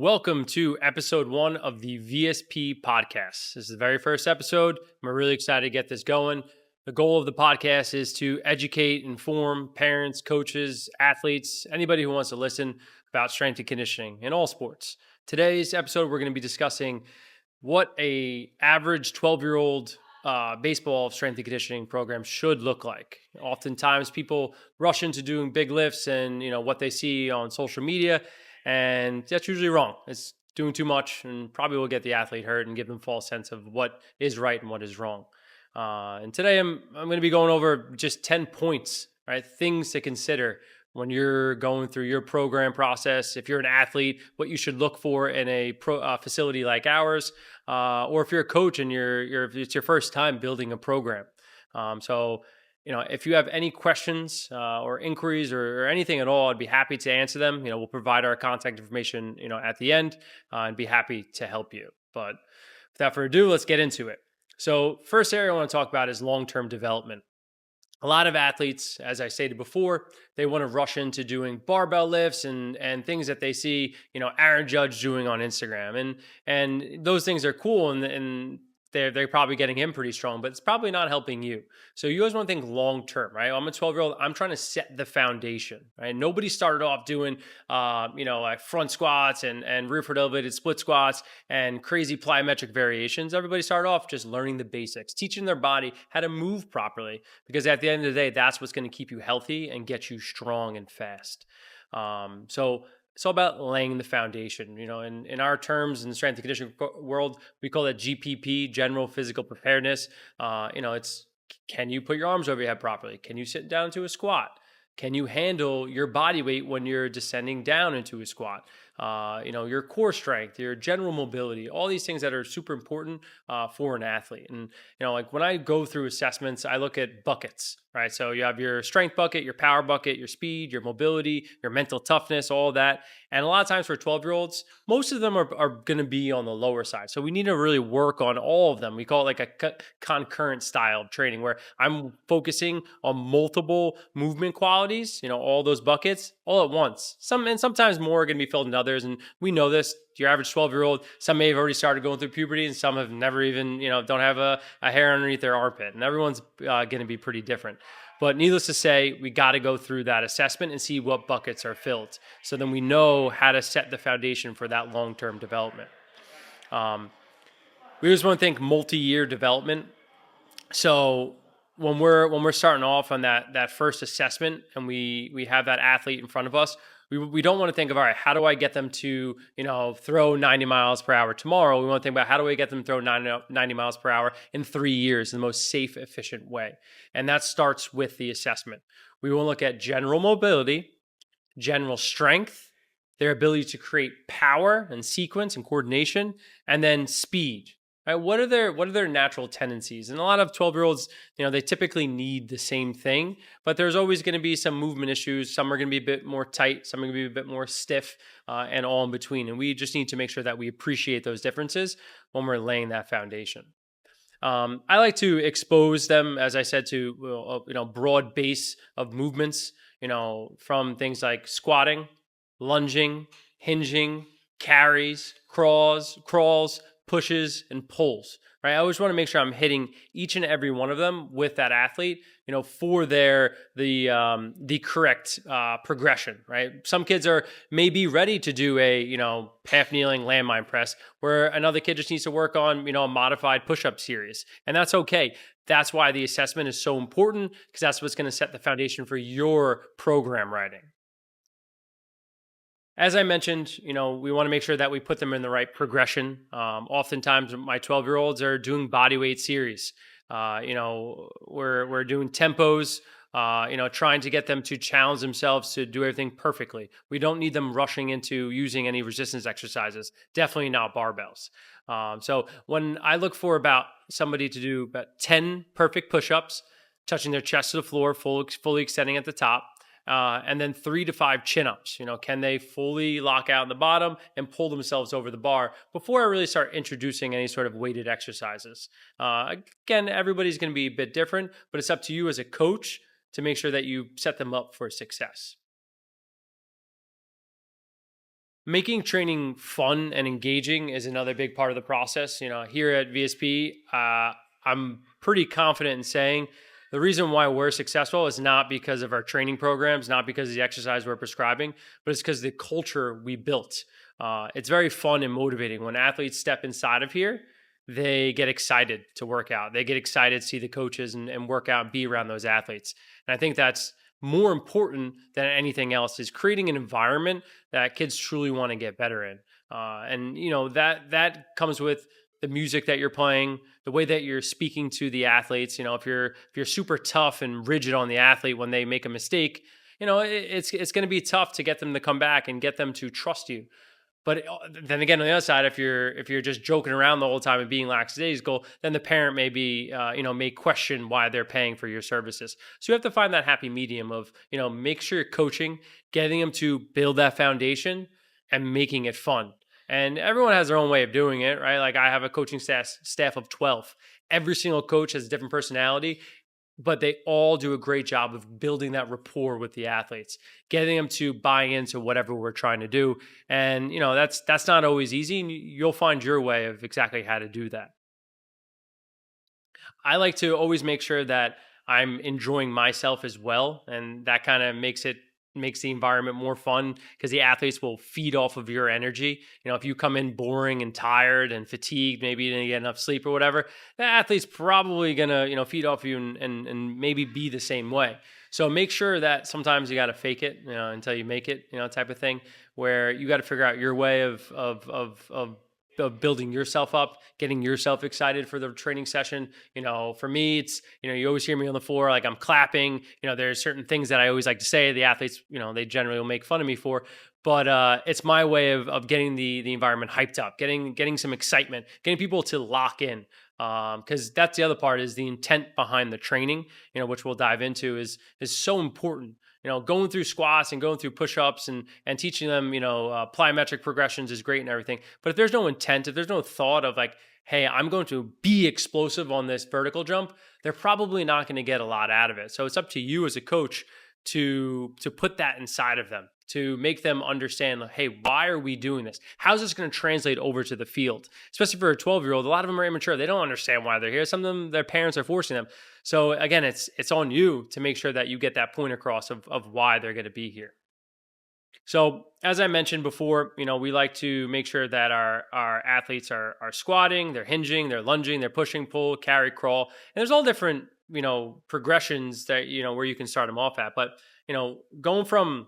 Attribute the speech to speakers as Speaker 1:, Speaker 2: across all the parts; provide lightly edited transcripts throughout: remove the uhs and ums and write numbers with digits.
Speaker 1: Welcome to episode 1 of the VSP Podcast. This is the very first episode. I'm really excited to get this going. The goal of the podcast is to educate, inform parents, coaches, athletes, anybody who wants to listen about strength and conditioning in all sports. Today's episode, we're going to be discussing what a average 12-year-old baseball strength and conditioning program should look like. Oftentimes, people rush into doing big lifts and what they see on social media. And that's usually wrong. It's doing too much and probably will get the athlete hurt and give them a false sense of what is right and what is wrong. And today I'm going to be going over just 10 points, right? Things to consider when you're going through your program process. If you're an athlete, what you should look for in a facility like ours, or if you're a coach and it's your first time building a program. If you have any questions or inquiries or anything at all, I'd be happy to answer them. We'll provide our contact information, at the end and be happy to help you. But without further ado, let's get into it. So first area I want to talk about is long-term development. A lot of athletes, as I stated before, they want to rush into doing barbell lifts and things that they see, Aaron Judge doing on Instagram. And those things are cool and they're probably getting him pretty strong, but it's probably not helping you. So you always want to think long term, right? I'm a 12-year-old. I'm trying to set the foundation, right? Nobody started off doing, like front squats and rear foot elevated split squats and crazy plyometric variations. Everybody started off just learning the basics, teaching their body how to move properly, because at the end of the day, that's what's going to keep you healthy and get you strong and fast. So it's all about laying the foundation. In our terms in the strength and conditioning world, we call it GPP, general physical preparedness. It's, can you put your arms over your head properly? Can you sit down into a squat? Can you handle your body weight when you're descending down into a squat? Your core strength, your general mobility, all these things that are super important for an athlete. And, like when I go through assessments, I look at buckets, right? So you have your strength bucket, your power bucket, your speed, your mobility, your mental toughness, all that. And a lot of times for 12-year-olds, most of them are going to be on the lower side. So we need to really work on all of them. We call it like a concurrent style of training where I'm focusing on multiple movement qualities, all those buckets all at once. Sometimes more are going to be filled in others. And we know this. Your average 12-year-old, some may have already started going through puberty and some have never even, don't have a hair underneath their armpit. And everyone's going to be pretty different. But needless to say, we got to go through that assessment and see what buckets are filled. So then we know how to set the foundation for that long-term development. We just want to think multi-year development. So when we're starting off on that first assessment and we have that athlete in front of us, we don't want to think of, all right, how do I get them to, throw 90 miles per hour tomorrow? We want to think about how do we get them to throw 90 miles per hour in 3 years in the most safe, efficient way. And that starts with the assessment. We will look at general mobility, general strength, their ability to create power and sequence and coordination, and then speed. Right? What are their natural tendencies? And a lot of 12-year-olds, they typically need the same thing, but there's always going to be some movement issues. Some are going to be a bit more tight, some are going to be a bit more stiff, and all in between. And we just need to make sure that we appreciate those differences when we're laying that foundation. I like to expose them, as I said, to broad base of movements, from things like squatting, lunging, hinging, carries, crawls, pushes, and pulls, right? I always want to make sure I'm hitting each and every one of them with that athlete, for the correct progression, right? Some kids may be ready to do a, half kneeling landmine press, where another kid just needs to work on, a modified push-up series. And that's okay. That's why the assessment is so important, because that's what's going to set the foundation for your program writing. As I mentioned, we want to make sure that we put them in the right progression. Oftentimes, my 12-year-olds are doing bodyweight series. We're doing tempos, trying to get them to challenge themselves to do everything perfectly. We don't need them rushing into using any resistance exercises. Definitely not barbells. So when I look for about somebody to do about 10 perfect push-ups, touching their chest to the floor, fully extending at the top, and then 3 to 5 chin-ups. Can they fully lock out in the bottom and pull themselves over the bar before I really start introducing any sort of weighted exercises? Again, everybody's going to be a bit different, but it's up to you as a coach to make sure that you set them up for success. Making training fun and engaging is another big part of the process. Here at VSP, I'm pretty confident in saying the reason why we're successful is not because of our training programs, not because of the exercise we're prescribing, but it's because the culture we built. It's very fun and motivating. When athletes step inside of here, they get excited to work out. They get excited to see the coaches and work out and be around those athletes. And I think that's more important than anything else, is creating an environment that kids truly want to get better in. That comes with the music that you're playing, the way that you're speaking to the athletes. If you're super tough and rigid on the athlete when they make a mistake, it's going to be tough to get them to come back and get them to trust you. But then again, on the other side, if you're just joking around the whole time and being lackadaisical, then the parent may question why they're paying for your services. So you have to find that happy medium of, make sure you're coaching, getting them to build that foundation and making it fun. And everyone has their own way of doing it, right? Like I have a coaching staff of 12. Every single coach has a different personality, but they all do a great job of building that rapport with the athletes, getting them to buy into whatever we're trying to do. And, that's not always easy. And you'll find your way of exactly how to do that. I like to always make sure that I'm enjoying myself as well. And that kind of makes the environment more fun because the athletes will feed off of your energy. If you come in boring and tired and fatigued, maybe you didn't get enough sleep or whatever, the athlete's probably gonna, feed off you and maybe be the same way. So make sure that sometimes you got to fake it, until you make it, type of thing, where you got to figure out your way of building yourself up, getting yourself excited for the training session. For me, it's, you always hear me on the floor, like I'm clapping, there's certain things that I always like to say. The athletes, they generally will make fun of me for, but it's my way of getting the environment hyped up, getting some excitement, getting people to lock in. Because that's the other part, is the intent behind the training, which we'll dive into is so important. Going through squats and going through push-ups and teaching them, plyometric progressions is great and everything. But if there's no intent, if there's no thought of like, hey, I'm going to be explosive on this vertical jump, they're probably not going to get a lot out of it. So it's up to you as a coach to put that inside of them, to make them understand, hey, why are we doing this? How's this going to translate over to the field? Especially for a 12-year-old, a lot of them are immature. They don't understand why they're here. Some of them, their parents are forcing them. So again, it's on you to make sure that you get that point across of why they're going to be here. So as I mentioned before, we like to make sure that our athletes are squatting, they're hinging, they're lunging, they're pushing, pull, carry, crawl. And there's all different, progressions that, where you can start them off at. But, going from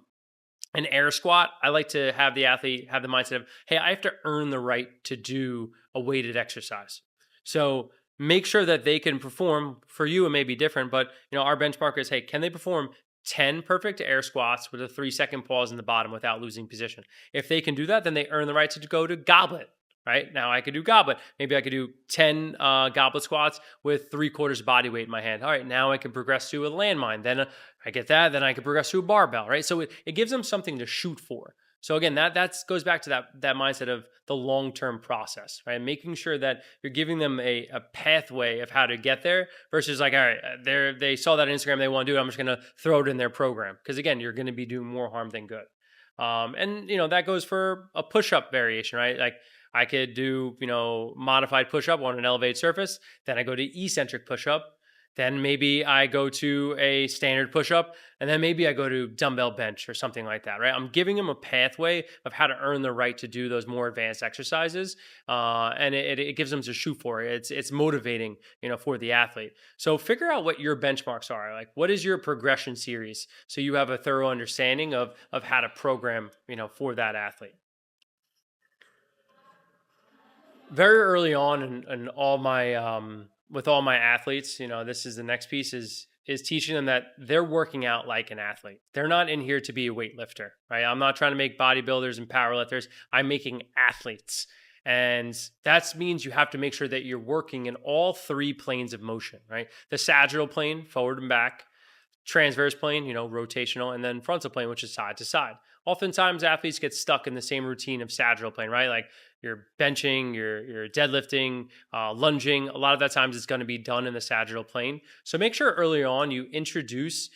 Speaker 1: an air squat, I like to have the athlete have the mindset of, hey, I have to earn the right to do a weighted exercise. So make sure that they can perform. For you, it may be different, but our benchmark is, hey, can they perform 10 perfect air squats with a 3-second pause in the bottom without losing position? If they can do that, then they earn the right to go to goblet. Right now, I could do goblet. Maybe I could do 10 goblet squats with 3/4 body weight in my hand. All right, now I can progress to a landmine. Then I get that. Then I can progress to a barbell. Right, so it gives them something to shoot for. So again, that goes back to that mindset of the long-term process, right? Making sure that you're giving them a pathway of how to get there versus like, all right, they saw that on Instagram, they want to do it, I'm just going to throw it in their program. Because again, you're going to be doing more harm than good. That goes for a push-up variation, right? Like I could do, modified push-up on an elevated surface. Then I go to eccentric push-up. Then maybe I go to a standard push-up, and then maybe I go to dumbbell bench or something like that, right? I'm giving them a pathway of how to earn the right to do those more advanced exercises, and it gives them to shoot for. It's motivating, for the athlete. So figure out what your benchmarks are. Like, what is your progression series, so you have a thorough understanding of how to program, for that athlete. Very early on in all my with all my athletes, this is the next piece is teaching them that they're working out like an athlete. They're not in here to be a weightlifter, right? I'm not trying to make bodybuilders and powerlifters. I'm making athletes. And that means you have to make sure that you're working in all 3 planes of motion, right? The sagittal plane, forward and back, transverse plane, rotational, and then frontal plane, which is side to side. Oftentimes athletes get stuck in the same routine of sagittal plane, right? Like you're benching, you're deadlifting, lunging. A lot of that times it's going to be done in the sagittal plane. So make sure early on you introduce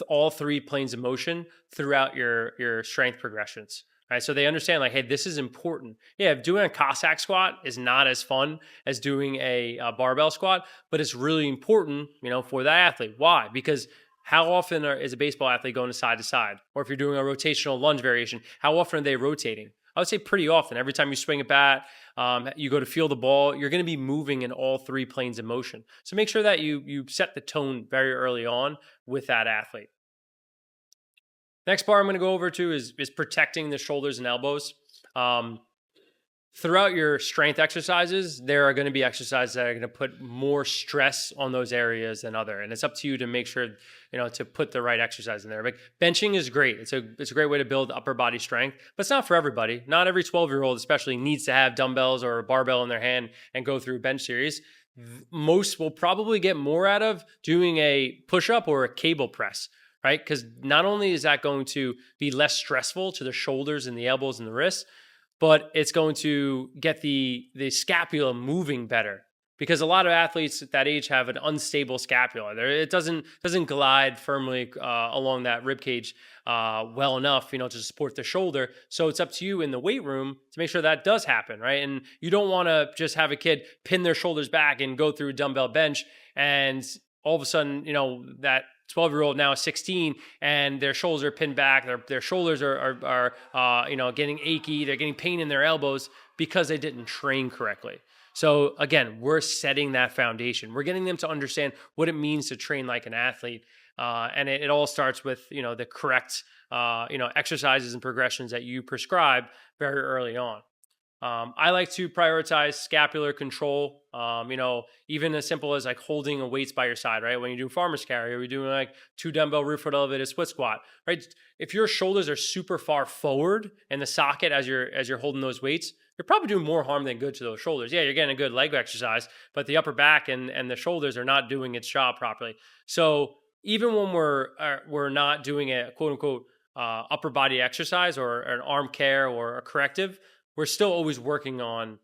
Speaker 1: all 3 planes of motion throughout your strength progressions. right? So they understand like, hey, this is important. Yeah, doing a Cossack squat is not as fun as doing a barbell squat, but it's really important, for that athlete. Why? Because how often is a baseball athlete going to side? Or if you're doing a rotational lunge variation, how often are they rotating? I would say pretty often. Every time you swing a bat, you go to feel the ball, you're going to be moving in all three planes of motion. So make sure that you set the tone very early on with that athlete. Next part I'm going to go over to is protecting the shoulders and elbows. Throughout your strength exercises, there are going to be exercises that are going to put more stress on those areas than other. And it's up to you to make sure, to put the right exercise in there. But benching is great. It's a great way to build upper body strength, but it's not for everybody. Not every 12-year-old especially needs to have dumbbells or a barbell in their hand and go through a bench series. Most will probably get more out of doing a push-up or a cable press, right? Because not only is that going to be less stressful to the shoulders and the elbows and the wrists, but it's going to get the scapula moving better, because a lot of athletes at that age have an unstable scapula. It doesn't glide firmly along that rib cage well enough, to support the shoulder. So it's up to you in the weight room to make sure that does happen, right? And you don't want to just have a kid pin their shoulders back and go through a dumbbell bench, and all of a sudden, that 12-year-old now is 16 and their shoulders are pinned back. Their shoulders are getting achy. They're getting pain in their elbows because they didn't train correctly. So again, we're setting that foundation. We're getting them to understand what it means to train like an athlete. And it all starts with, the correct, exercises and progressions that you prescribe very early on. I like to prioritize scapular control, even as simple as like holding a weights by your side, right? When you do farmer's carry, or you're doing like 2 dumbbell rear foot elevated split squat, right? If your shoulders are super far forward in the socket as you're holding those weights, you're probably doing more harm than good to those shoulders. Yeah, you're getting a good leg exercise, but the upper back and the shoulders are not doing its job properly. So even when we're not doing a quote unquote upper body exercise or an arm care or a corrective, we're still always working on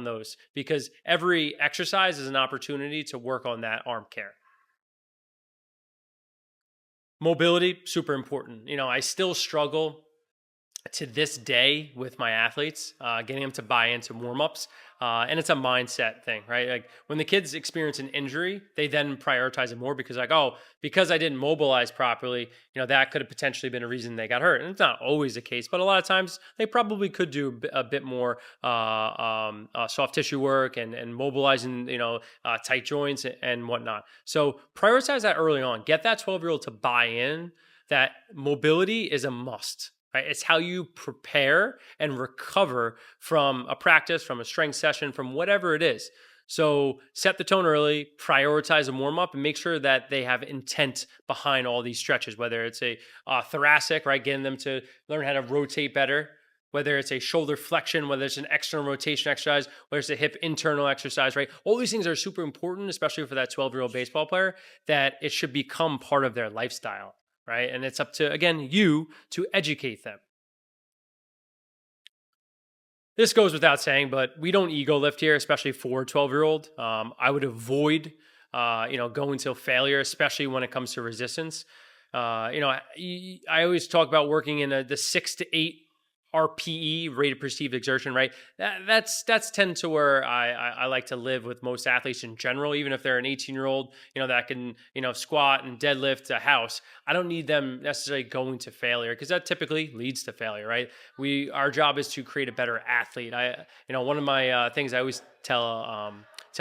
Speaker 1: those, because every exercise is an opportunity to work on that arm care. Mobility, super important. I still struggle to this day with my athletes, getting them to buy into warm-ups. And it's a mindset thing, right? Like when the kids experience an injury, they then prioritize it more because because I didn't mobilize properly, that could have potentially been a reason they got hurt. And it's not always the case, but a lot of times they probably could do a bit more soft tissue work and mobilizing, tight joints and whatnot. So prioritize that early on. Get that 12-year-old to buy in that mobility is a must. Right? It's how you prepare and recover from a practice, from a strength session, from whatever it is. So set the tone early, prioritize a warm-up, and make sure that they have intent behind all these stretches, whether it's a thoracic, right, getting them to learn how to rotate better, whether it's a shoulder flexion, whether it's an external rotation exercise, whether it's a hip internal exercise, right? All these things are super important, especially for that 12-year-old baseball player, that it should become part of their lifestyle. Right. And it's up to, again, you to educate them. This goes without saying, but we don't ego lift here, especially for a 12-year-old. I would avoid, going till failure, especially when it comes to resistance. I always talk about working in the 6 to 8 RPE, rate of perceived exertion, right? That's tend to where I like to live with most athletes in general. Even if they're an 18-year-old, that can, squat and deadlift a house. I don't need them necessarily going to failure, because that typically leads to failure, right? Our job is to create a better athlete. One of my things I always tell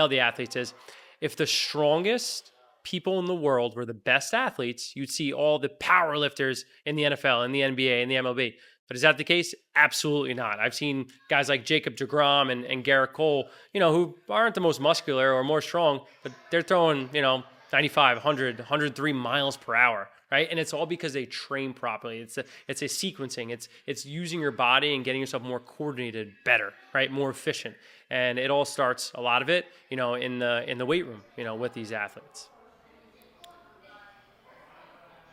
Speaker 1: the athletes is, if the strongest people in the world were the best athletes, you'd see all the power lifters in the NFL, in the NBA, in the MLB. But is that the case? Absolutely not. I've seen guys like Jacob deGrom and Garrett Cole, who aren't the most muscular or more strong, but they're throwing, 95, 100, 103 miles per hour, right? And it's all because they train properly. It's a sequencing. It's using your body and getting yourself more coordinated better, right? More efficient. And it all starts, a lot of it, in the weight room, with these athletes.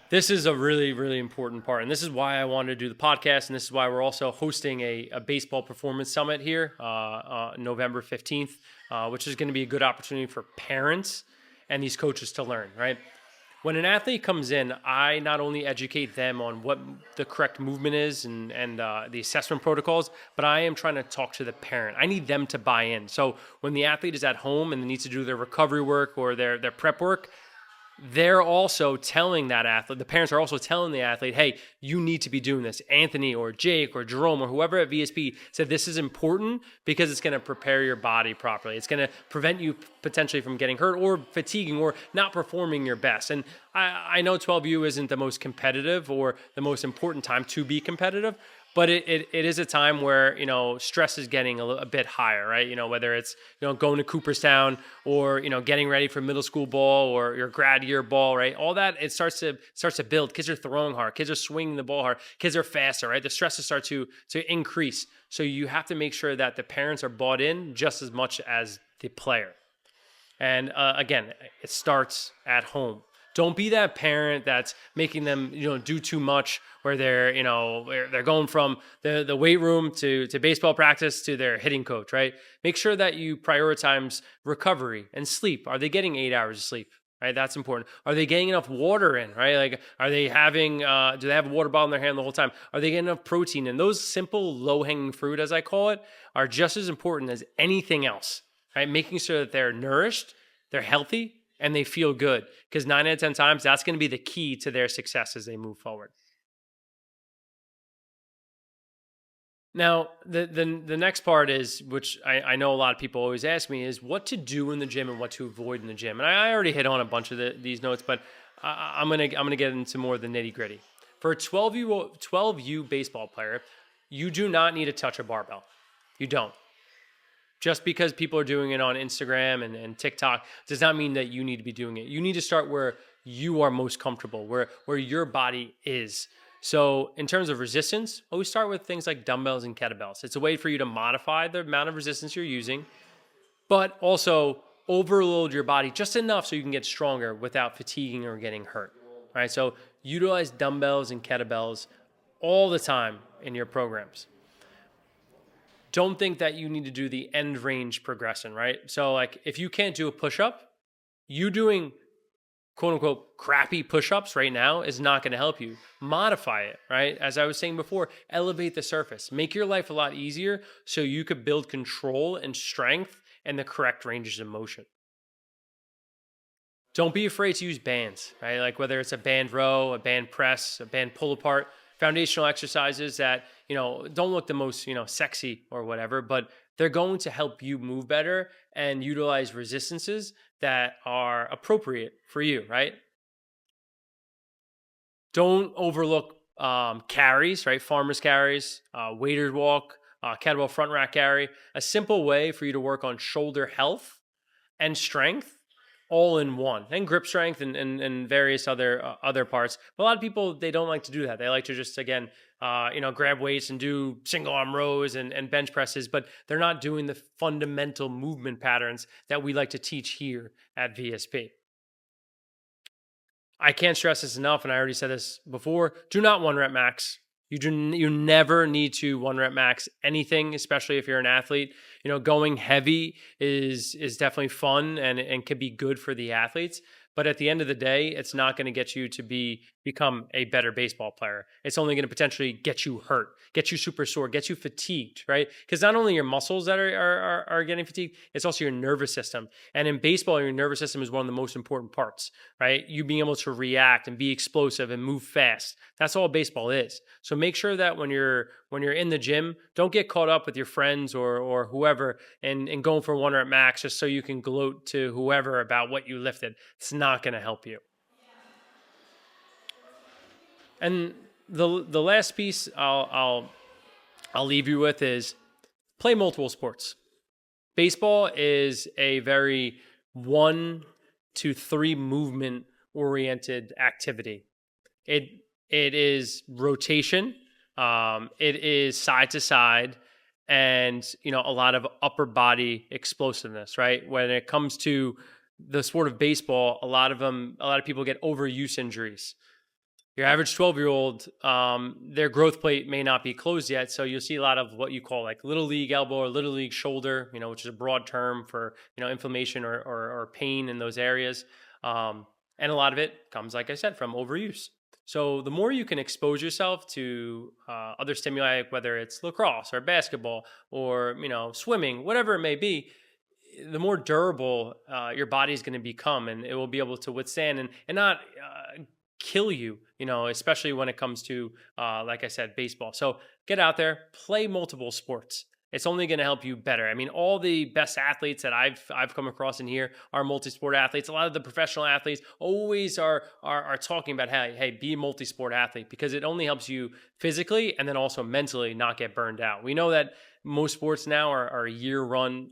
Speaker 1: This is a really, really important part. And this is why I wanted to do the podcast. And this is why we're also hosting a baseball performance summit here, November 15th, which is going to be a good opportunity for parents and these coaches to learn, right? When an athlete comes in, I not only educate them on what the correct movement is and the assessment protocols, but I am trying to talk to the parent. I need them to buy in. So when the athlete is at home and they need to do their recovery work or their prep work, they're also telling that athlete, the parents are also telling the athlete, hey, you need to be doing this. Anthony or Jake or Jerome or whoever at VSP said this is important because it's going to prepare your body properly. It's going to prevent you potentially from getting hurt or fatiguing or not performing your best. And I know 12U isn't the most competitive or the most important time to be competitive, but it is a time where, stress is getting a bit higher, right? Whether it's, going to Cooperstown or, getting ready for middle school ball or your grad year ball, right? All that, it starts to build. Kids are throwing hard. Kids are swinging the ball hard. Kids are faster, right? The stresses start to increase. So you have to make sure that the parents are bought in just as much as the player. And again, it starts at home. Don't be that parent that's making them, do too much where they're going from the weight room to baseball practice to their hitting coach, right? Make sure that you prioritize recovery and sleep. Are they getting 8 hours of sleep? Right, that's important. Are they getting enough water in? Right, like are they having? Do they have a water bottle in their hand the whole time? Are they getting enough protein? And those simple low-hanging fruit, as I call it, are just as important as anything else. Right, making sure that they're nourished, they're healthy, and they feel good. Because 9 out of 10 times, that's going to be the key to their success as they move forward. Now, the next part is, which I know a lot of people always ask me, is what to do in the gym and what to avoid in the gym. And I already hit on a bunch of these notes, but I'm gonna get into more of the nitty gritty. For a 12U baseball player, you do not need to touch a barbell. You don't. Just because people are doing it on Instagram and TikTok does not mean that you need to be doing it. You need to start where you are most comfortable, where your body is. So in terms of resistance, always start with things like dumbbells and kettlebells. It's a way for you to modify the amount of resistance you're using, but also overload your body just enough so you can get stronger without fatiguing or getting hurt. All right, so utilize dumbbells and kettlebells all the time in your programs. Don't think that you need to do the end range progression, right? So like if you can't do a push-up, you doing quote unquote crappy push-ups right now is not going to help you. Modify it, right? As I was saying before, elevate the surface. Make your life a lot easier so you could build control and strength and the correct ranges of motion. Don't be afraid to use bands, right? Like whether it's a band row, a band press, a band pull apart, foundational exercises that, don't look the most, sexy or whatever, but they're going to help you move better and utilize resistances that are appropriate for you, right? Don't overlook carries, right? Farmer's carries, waiter's walk, kettlebell front rack carry. A simple way for you to work on shoulder health and strength all in one, and grip strength and various other parts. But a lot of people, they don't like to do that. They like to just, again, grab weights and do single arm rows and bench presses, but they're not doing the fundamental movement patterns that we like to teach here at VSP. I can't stress this enough, and I already said this before. Do not 1 rep max. You never need to 1 rep max anything, especially if you're an athlete. Going heavy is definitely fun and can be good for the athletes. But at the end of the day, it's not going to get you to become a better baseball player. It's only going to potentially get you hurt, get you super sore, get you fatigued, right? Because not only your muscles that are getting fatigued, it's also your nervous system. And in baseball, your nervous system is one of the most important parts, right? You being able to react and be explosive and move fast. That's all baseball is. So make sure that when you're in the gym, don't get caught up with your friends or whoever and going for 1 rep max just so you can gloat to whoever about what you lifted. It's not going to help you. And the last piece I'll leave you with is play multiple sports. Baseball is a very 1 to 3 movement oriented activity. It is rotation. It is side to side, and a lot of upper body explosiveness. Right when it comes to the sport of baseball, a lot of people get overuse injuries. Your average 12-year-old, their growth plate may not be closed yet, so you'll see a lot of what you call like little league elbow or little league shoulder, which is a broad term for inflammation or pain in those areas. And a lot of it comes, like I said, from overuse. So the more you can expose yourself to other stimuli, whether it's lacrosse or basketball or swimming, whatever it may be, the more durable your body is going to become, and it will be able to withstand and not kill you. Especially when it comes to, like I said, baseball. So get out there, play multiple sports. It's only going to help you better. I mean, all the best athletes that I've come across in here are multi-sport athletes. A lot of the professional athletes always are talking about, hey, be a multi-sport athlete, because it only helps you physically and then also mentally not get burned out. We know that most sports now are a year-round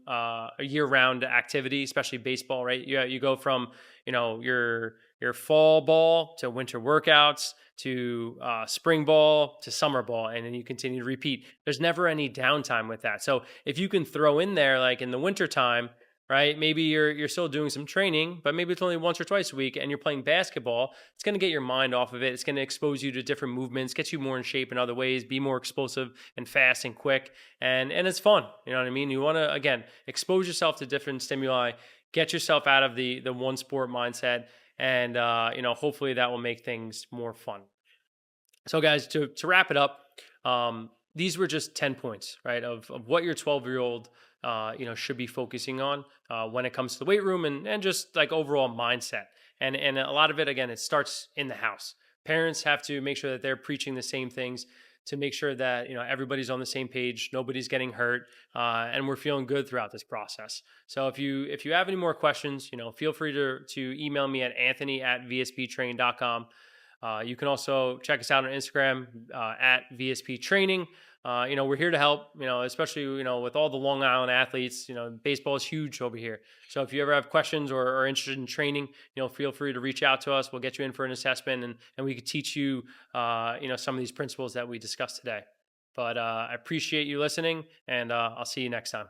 Speaker 1: activity, especially baseball, right? You go from your fall ball to winter workouts to spring ball to summer ball, and then you continue to repeat. There's never any downtime with that. So if you can throw in there, like in the winter time, right? Maybe you're still doing some training, but maybe it's only once or twice a week, and you're playing basketball. It's going to get your mind off of it. It's going to expose you to different movements, get you more in shape in other ways, be more explosive and fast and quick, and it's fun. You know what I mean? You want to, again, expose yourself to different stimuli, get yourself out of the one sport mindset, and hopefully that will make things more fun. So guys, to wrap it up, these were just 10 points, right, of what your 12-year-old should be focusing on when it comes to the weight room and just like overall mindset. And a lot of it, again, it starts in the house. Parents have to make sure that they're preaching the same things to make sure that everybody's on the same page, nobody's getting hurt, and we're feeling good throughout this process. So if you have any more questions, feel free to email me at anthony@vsptraining.com. You can also check us out on Instagram at VSP Training. We're here to help, especially, with all the Long Island athletes. Baseball is huge over here. So if you ever have questions or are interested in training, feel free to reach out to us. We'll get you in for an assessment, and we could teach you, some of these principles that we discussed today. But I appreciate you listening, and I'll see you next time.